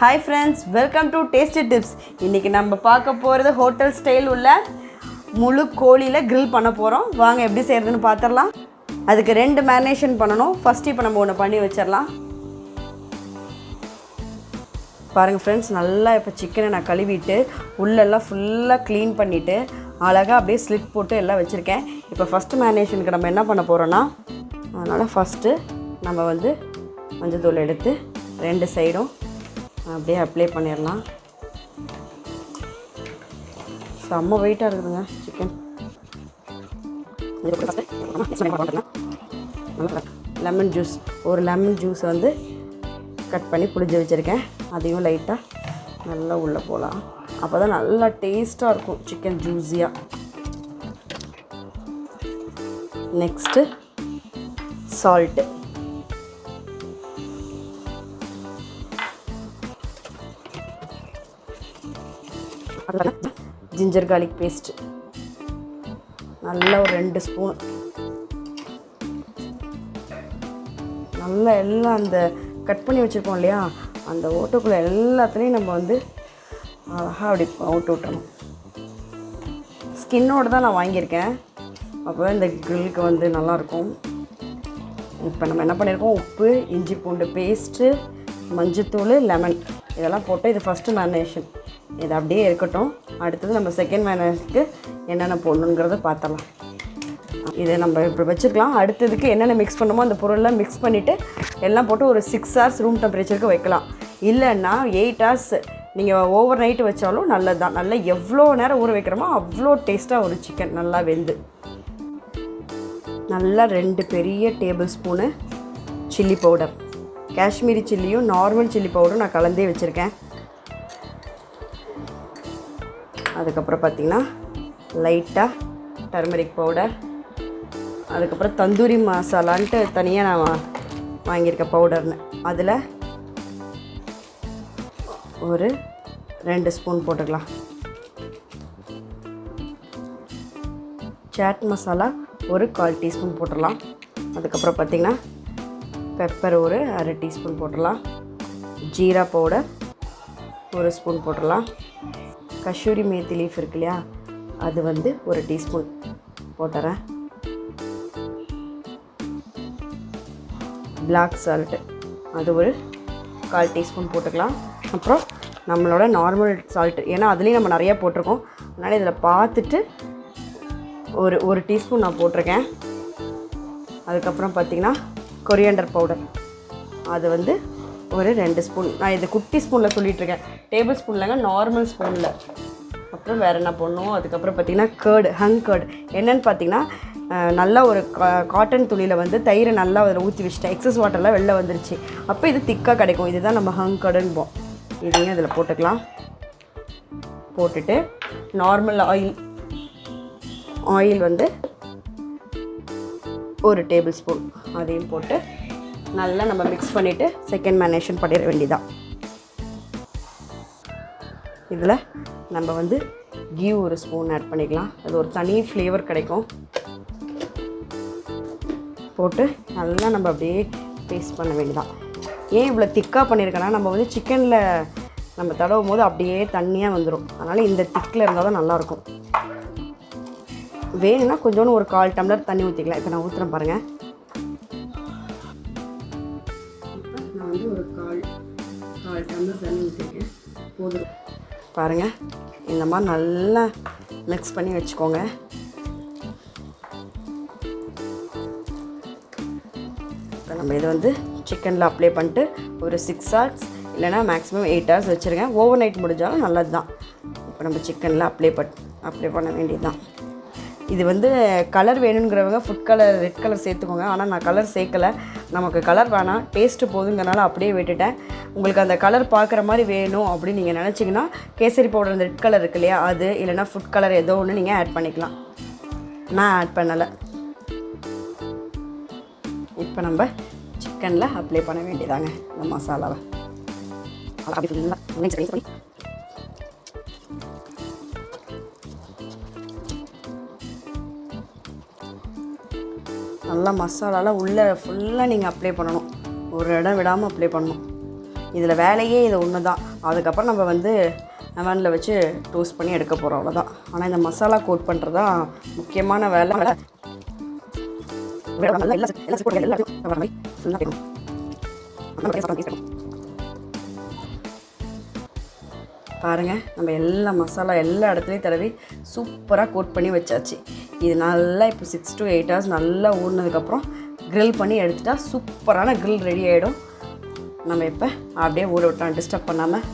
Hi friends, welcome to Tasty Tips. இன்னைக்கு நம்ம பார்க்க போறது ஹோட்டல் ஸ்டைல் உள்ள முழு கோழில grill பண்ண போறோம். வாங்க எப்படி செய்யறதுன்னு பார்த்தறலாம். அதுக்கு ரெண்டு மேரினேஷன் பண்ணனும். ஃபர்ஸ்ட் இப்போ நம்ம ஒன்னு பண்ணி வச்சிரலாம். பாருங்க फ्रेंड्स, நல்லா இப்ப சிக்கனை நான் கழுவிட்டு உள்ள எல்லாம் ஃபுல்லா க்ளீன் பண்ணிட்டு அழகா அப்படியே ஸ்லிட் போட்டு எல்லாம் வச்சிருக்கேன். இப்போ ஃபர்ஸ்ட் மேரினேஷனுக்கு நம்ம என்ன பண்ண போறோம்னா, அதனால ஃபர்ஸ்ட் நம்ம வந்து மஞ்சள் தூள் எடுத்து ரெண்டு சைடும் அப்படியே அப்ளை பண்ணிடலாம். செம்ம வெயிட்டாக இருக்குதுங்க சிக்கன். லெமன் ஜூஸ், ஒரு லெமன் ஜூஸ் வந்து கட் பண்ணி புளிஞ்சு வச்சுருக்கேன். அதையும் லைட்டாக நல்லா உள்ளே போகலாம். அப்போ தான் நல்லா டேஸ்ட்டாக இருக்கும் சிக்கன், ஜூஸியாக. Next salt, ginger garlic paste நல்லா ஒரு 2 ஸ்பூன். நல்லா எல்லாம் அந்த கட் பண்ணி வச்சுருக்கோம் இல்லையா, அந்த ஓட்டுக்குள்ளே எல்லாத்துலேயும் நம்ம வந்து அழகாக அப்படி அவுட்டு விட்டணும். ஸ்கின்னோடு தான் நான் வாங்கியிருக்கேன், அப்போ இந்த கிரில்லுக்கு வந்து நல்லாயிருக்கும். இப்போ நம்ம என்ன பண்ணியிருக்கோம், உப்பு, இஞ்சி பூண்டு பேஸ்ட்டு, மஞ்சத்தூள், லெமன் இதெல்லாம் போட்டு இது ஃபஸ்ட்டு மேரினேஷன். இது அப்படியே இருக்கட்டும். அடுத்தது நம்ம செகண்ட் மேரினேஷனுக்கு என்னென்ன போடணுங்கிறத பார்த்தலாம். இதை நம்ம இப்படி வச்சுருக்கலாம். அடுத்ததுக்கு என்னென்ன மிக்ஸ் பண்ணுமோ அந்த பொருளெலாம் மிக்ஸ் பண்ணிவிட்டு எல்லாம் போட்டு ஒரு 6 hours ரூம் டெம்பரேச்சருக்கு வைக்கலாம். இல்லைன்னா 8 hours நீங்கள் ஓவர் நைட்டு வச்சாலும் நல்லது தான். நல்லா எவ்வளோ நேரம் ஊற வைக்கிறோமோ அவ்வளோ டேஸ்ட்டாக ஒரு சிக்கன் நல்லா வெந்து. நல்லா 2 பெரிய tablespoon chilli powder, Kashmiri சில்லியும் நார்மல் சில்லி பவுடரும் நான் கலந்தே வச்சுருக்கேன். அதுக்கப்புறம் பார்த்திங்கன்னா லைட்டாக டர்மரிக் பவுடர், அதுக்கப்புறம் தந்தூரி மசாலான்ட்டு தனியாக நான் வாங்கியிருக்கேன் பவுடர்னு. அதில் ஒரு 2 ஸ்பூன் போட்டுக்கலாம். சாட் மசாலா ஒரு 1/4 டீஸ்பூன் போட்டுடலாம். அதுக்கப்புறம் பார்த்திங்கன்னா பெப்பர் ஒரு 1/2 டீஸ்பூன் போட்டுடலாம். ஜீரா பவுடர் 1 ஸ்பூன் போட்டுடலாம். கஷூரி மேத்தி லீஃப் இருக்கு இல்லையா, அது வந்து 1 டீஸ்பூன் போட்டுறேன். பிளாக் சால்ட்டு அது ஒரு 1/4 டீஸ்பூன் போட்டுக்கலாம். அப்புறம் நம்மளோட நார்மல் சால்ட்டு, ஏன்னா அதுலேயும் நம்ம நிறையா போட்டிருக்கோம், அதனால் இதில் பார்த்துட்டு ஒரு டீஸ்பூன் நான் போட்டிருக்கேன். அதுக்கப்புறம் பார்த்திங்கன்னா கொரியாண்டர் பவுடர் அது வந்து ஒரு 2 ஸ்பூன். நான் இது குட்டி ஸ்பூனில் சொல்லிகிட்ருக்கேன், டேபிள் ஸ்பூன்லங்க, நார்மல் ஸ்பூனில். அப்புறம் வேறு என்ன பண்ணணும், அதுக்கப்புறம் பார்த்திங்கன்னா கேர்டு, ஹங் கேர்டு என்னென்னு பார்த்திங்கன்னா, நல்லா ஒரு காட்டன் துணியில் வந்து தயிரை நல்லா அதில் ஊற்றி வச்சுட்டேன். எக்ஸஸ் வாட்டர்லாம் வெளில வந்துருச்சு. அப்போ இது திக்காக கிடைக்கும். இதுதான் நம்ம ஹங் கேர்டுன்போம். இதையும் அதில் போட்டுக்கலாம். போட்டுட்டு நார்மல் ஆயில் வந்து ஒரு டேபிள் ஸ்பூன் அதையும் போட்டு நல்லா நம்ம மிக்ஸ் பண்ணிவிட்டு செகண்ட் மேரினேஷன் பண்ணிட வேண்டியதான். இதில் நம்ம வந்து கீ ஒரு ஸ்பூன் ஆட் பண்ணிக்கலாம். அது ஒரு தனி ஃப்ளேவர் கிடைக்கும். போட்டு நல்லா நம்ம அப்படியே பேஸ்ட் பண்ண வேண்டியதான். ஏன் இவ்வளோ திக்காக பண்ணியிருக்கேன்னா, நம்ம வந்து சிக்கனில் நம்ம தடவும் போது அப்படியே தண்ணியாக வந்துடும். அதனால் இந்த திக்கில் இருந்தால் தான் நல்லாயிருக்கும். வேணும்னா கொஞ்சோன்னு ஒரு 1/4 டம்ளர் தண்ணி ஊற்றிக்கலாம். இப்போ நான் ஊற்றுறேன் பாருங்கள். நான் வந்து ஒரு 1/4 டம்ளர் தண்ணி ஊற்றிருக்கேன், போதும். பாருங்கள், இந்த மாதிரி நல்லா மிக்ஸ் பண்ணி வச்சுக்கோங்க. இப்போ நம்ம இதை வந்து சிக்கனில் அப்ளை பண்ணிட்டு ஒரு 6 hours இல்லைனா மேக்ஸிமம் 8 hours வச்சுருக்கேன். ஓவர் நைட் முடிஞ்சாலும் நல்லது தான். இப்போ நம்ம சிக்கனில் அப்ளை பண்ண வேண்டியது தான். இது வந்து கலர் வேணுங்கிறவங்க ஃபுட் கலர், ரெட் கலர் சேர்த்துக்கோங்க. ஆனால் நான் கலர் சேர்க்கலை, நமக்கு கலர் வேணாம், டேஸ்ட்டு போதுங்கிறனால அப்படியே விட்டுட்டேன். உங்களுக்கு அந்த கலர் பார்க்குற மாதிரி வேணும் அப்படின்னு நீங்கள் நினச்சிங்கன்னா கேசரி பவுடர், அந்த ரெட் கலர் இருக்கு இல்லையா, அது இல்லைனா ஃபுட் கலர் ஏதோ ஒன்று நீங்கள் ஆட் பண்ணிக்கலாம். நான் ஆட் பண்ணலை. இப்போ நம்ம சிக்கனில் அப்ளை பண்ண வேண்டியதாங்க இந்த மசாலாவை. நல்லா மசாலாலாம் உள்ளே ஃபுல்லாக நீங்கள் அப்ளை பண்ணணும். ஒரு இடம் விடாமல் அப்ளை பண்ணணும். இதில் வேலையே இது ஒன்று தான். அதுக்கப்புறம் நம்ம வந்து அவனில் வச்சு டோஸ்ட் பண்ணி எடுக்க போகிறோம், அவ்வளோதான். ஆனால் இந்த மசாலா கோட் பண்ணுறது தான் முக்கியமான வேலை. பாருங்கள், நம்ம எல்லா மசாலா எல்லா இடத்துலையும் தடவி சூப்பராக கோட் பண்ணி வச்சாச்சு. இது நல்லா இப்போ 6 to 8 hours நல்லா ஊறினதுக்கப்புறம் க்ரில் பண்ணி எடுத்துட்டா சூப்பரான க்ரில் ரெடி ஆகிடும். நம்ம இப்போ அப்படியே ஊற விட்டோம் டிஸ்டர்ப் பண்ணாமல்.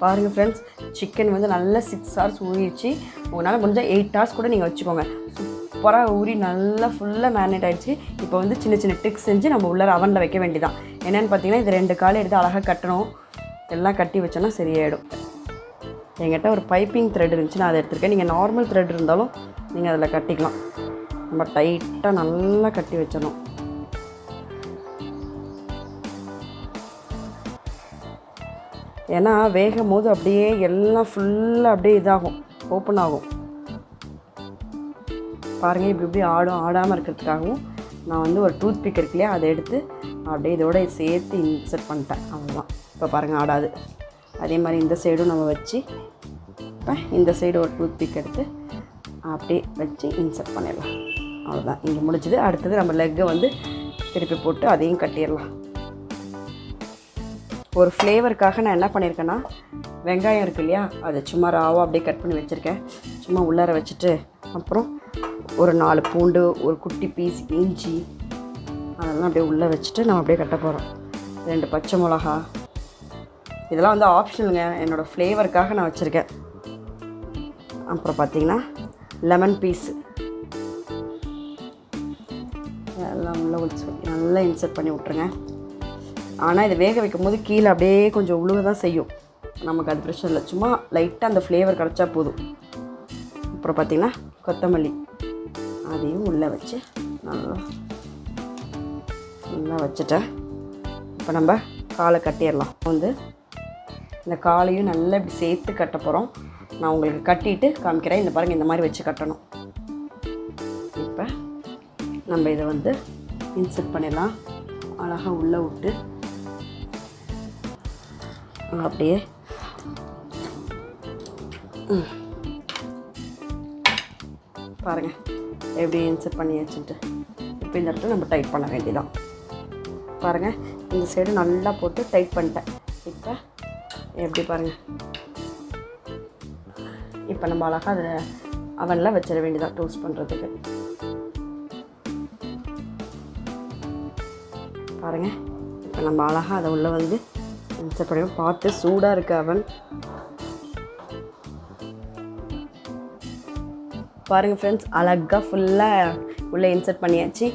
பாருங்கள் ஃப்ரெண்ட்ஸ், சிக்கன் வந்து நல்லா 6 hours ஊறிடுச்சு. உங்களால் முடிஞ்சால் 8 hours கூட நீங்கள் வச்சுக்கோங்க. சூப்பராக ஊறி நல்லா ஃபுல்லாக மேரினேட் ஆகிடுச்சு. இப்போ வந்து சின்ன சின்ன ட்ரிக்ஸ் செஞ்சு நம்ம உள்ளே அவனில் வைக்க வேண்டியதான். என்னென்னு பார்த்தீங்கன்னா, இது 2 காலை எடுத்து அழகாக கட்டணும். எல்லாம் கட்டி வச்சோன்னா சரியாயிடும். என்கிட்ட ஒரு பைப்பிங் த்ரெட் இருந்துச்சு, நான் அதை எடுத்துருக்கேன். நீங்கள் நார்மல் த்ரெட் இருந்தாலும் நீங்கள் அதில் கட்டிக்கலாம். நம்ம டைட்டாக நல்லா கட்டி வச்சிடணும். ஏன்னா வேகும் போது அப்படியே எல்லாம் ஃபுல்லாக அப்படியே இதாகும், ஓப்பன் ஆகும். பாருங்கள், இப்படி ஆடாமல் இருக்கிறதுக்காகவும் நான் வந்து ஒரு டூத் பிக் இருக்கு இல்லையா, அதை எடுத்து அப்படியே இதோட சேர்த்து இன்சர்ட் பண்ணிட்டேன், அவ்வளோதான். இப்போ பாருங்கள், ஆடாது. அதே மாதிரி இந்த சைடும் நம்ம வச்சு இப்போ இந்த சைடு ஒரு டூத் பிக் எடுத்து அப்படியே வச்சு இன்சர்ட் பண்ணிடலாம், அவ்வளோதான். இங்கே முடிச்சுது. அடுத்தது நம்ம லெக்கை வந்து திருப்பி போட்டு அதையும் கட்டிடலாம். ஒரு ஃப்ளேவருக்காக நான் என்ன பண்ணியிருக்கேன்னா, வெங்காயம் இருக்குது இல்லையா, அதை சும்மா ராவாக அப்படியே கட் பண்ணி வச்சுருக்கேன். சும்மா உள்ளார வச்சுட்டு அப்புறம் ஒரு 4 பூண்டு, ஒரு குட்டி பீஸ் இஞ்சி, அதெல்லாம் அப்படியே உள்ளே வச்சுட்டு நம்ம அப்படியே கட்ட போகிறோம். 2 பச்சை மிளகா, இதெல்லாம் வந்து ஆப்ஷனலுங்க, என்னோடய ஃப்ளேவருக்காக நான் வச்சுருக்கேன். அப்புறம் பார்த்திங்கன்னா லெமன் பீஸு எல்லாம் உள்ளே வச்சு நல்லா இன்சர்ட் பண்ணி விட்ருங்க. ஆனால் இதை வேக வைக்கும் போது கீழே அப்படியே கொஞ்சம் உழுக தான் செய்யும், நமக்கு அது பிரச்சனை இல்லை. சும்மா லைட்டாக அந்த ஃப்ளேவர் கிடச்சா போதும். அப்புறம் பார்த்திங்கன்னா கொத்தமல்லி, அதையும் உள்ளே வச்சு நல்லா வச்சுட்டேன். இப்போ நம்ம காலை கட்டிடலாம். வந்து இந்த காலையும் நல்லா இப்படி சேர்த்து கட்ட போகிறோம். நான் உங்களுக்கு கட்டிட்டு காமிக்கிறேன். இந்த பாருங்கள், இந்த மாதிரி வச்சு கட்டணும். இப்போ நம்ம இதை வந்து இன்சர்ட் பண்ணிடலாம். அழகாக உள்ளே விட்டு அப்படியே பாருங்கள் எப்படி இன்சர்ட் பண்ணி வச்சுட்டு இப்போ இந்த இடத்துல நம்ம டைட் பண்ண வேண்டியதான். பாருங்கள், இந்த சைடு நல்லா போட்டு டைட் பண்ணிட்டேன். இப்போ எப்படி பாருங்கள், இப்போ நம்ம அழகாக அதை அவனில் வச்சிட வேண்டியதான் டோஸ்ட் பண்ணுறதுக்கு. பாருங்கள், இப்போ நம்ம அழகாக அதை உள்ளே வந்து இன்சர்ட் பண்ணி பார்த்து சூடாக இருக்குது அவன். பாருங்கள் ஃப்ரெண்ட்ஸ், அழகாக ஃபுல்லாக உள்ளே இன்சர்ட் பண்ணியாச்சு.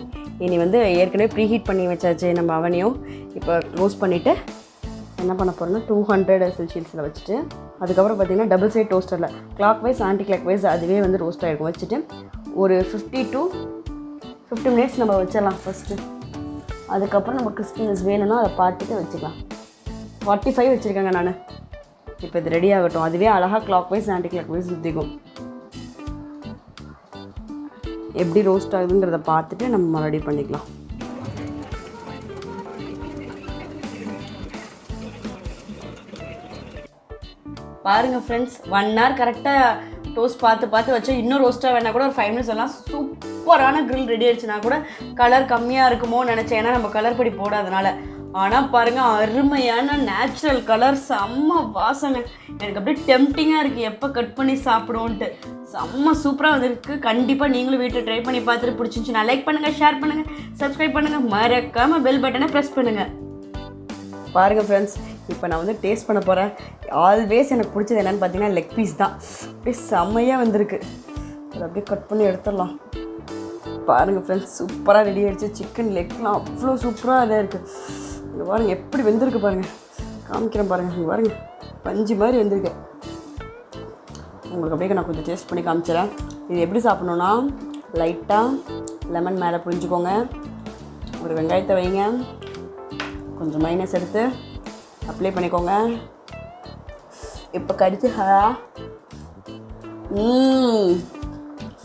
இனி வந்து ஏற்கனவே ப்ரீஹீட் பண்ணி வச்சாச்சு நம்ம அவனையும். இப்போ ரோஸ்ட் பண்ணிவிட்டு என்ன பண்ண போகிறோன்னா 200 செல்சியஸில் வச்சுட்டு அதுக்கப்புறம் பார்த்திங்கன்னா டபுள் சைட் டோஸ்டரில் clockwise anticlockwise அதுவே வந்து ரோஸ்ட் ஆகிருக்கும். வச்சுட்டு ஒரு 50 to 50 minutes நம்ம வச்சிடலாம் ஃபஸ்ட்டு. அதுக்கப்புறம் நம்ம கிறிஸ்பினஸ் வேணும்னா அதை பார்த்துட்டு வச்சுக்கலாம். 45 வச்சுருக்கேங்க நான். இப்போ இது ரெடி ஆகட்டும். அதுவே அழகாக clockwise anticlockwise சுற்றிக்கும். எப்படி ரோஸ்ட் ஆகுதுங்கிறத பார்த்துட்டு நம்ம மறுபடியும் பண்ணிக்கலாம். பாருங்கள் ஃப்ரெண்ட்ஸ், 1 hour கரெக்டாக டோஸ்ட் பார்த்து வச்சா இன்னும் ரோஸ்ட்டாக வேணால் கூட ஒரு 5 minutes எல்லாம் சூப்பரான க்ரில் ரெடி ஆயிடுச்சுன்னா கூட கலர் கம்மியாக இருக்குமோன்னு நினச்சேன், ஏன்னா நம்ம கலர் பொடி போடாதனால. ஆனால் பாருங்கள், அருமையான நேச்சுரல் கலர், செம்ம வாசனை. எனக்கு அப்படியே டெம்டிங்காக இருக்குது எப்போ கட் பண்ணி சாப்பிடுவோன்ட்டு. செம்ம சூப்பராக வந்துருக்கு. கண்டிப்பாக நீங்களும் வீட்டில் ட்ரை பண்ணி பார்த்துட்டு பிடிச்சிருந்துச்சுன்னா லைக் பண்ணுங்கள், ஷேர் பண்ணுங்கள், சப்ஸ்கிரைப் பண்ணுங்கள், மறக்காமல் பெல் பட்டனை ப்ரெஸ் பண்ணுங்கள். பாருங்கள் ஃப்ரெண்ட்ஸ், இப்போ நான் வந்து டேஸ்ட் பண்ண போகிறேன். ஆல்வேஸ் எனக்கு பிடிச்சது என்னென்னு பார்த்தீங்கன்னா லெக் பீஸ் தான். அப்படியே செம்மையாக வந்திருக்கு. அதை அப்படியே கட் பண்ணி எடுத்துடலாம். பாருங்கள் ஃப்ரெண்ட்ஸ், சூப்பராக ரெடி ஆகிடுச்சு. சிக்கன் லெக்லாம் அவ்வளோ சூப்பராக இதாக இருக்குது. இங்கே பாருங்கள் எப்படி வெந்திருக்கு பாருங்கள். காமிக்கிறேன் பாருங்கள். இங்கே பாருங்கள், பஞ்சு மாதிரி வெந்திருக்கு. உங்களுக்கு அப்படியே நான் கொஞ்சம் டேஸ்ட் பண்ணி காமிச்சிடறேன். இது எப்படி சாப்பிட்ணுன்னா, லைட்டாக லெமன் மேலே புழிஞ்சுக்கோங்க, ஒரு வெங்காயத்தை வைங்க, கொஞ்சம் மைனஸ் எடுத்து அப்ளை பண்ணிக்கோங்க. இப்போ கடிச்சு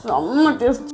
செம்ம டேஸ்ட்.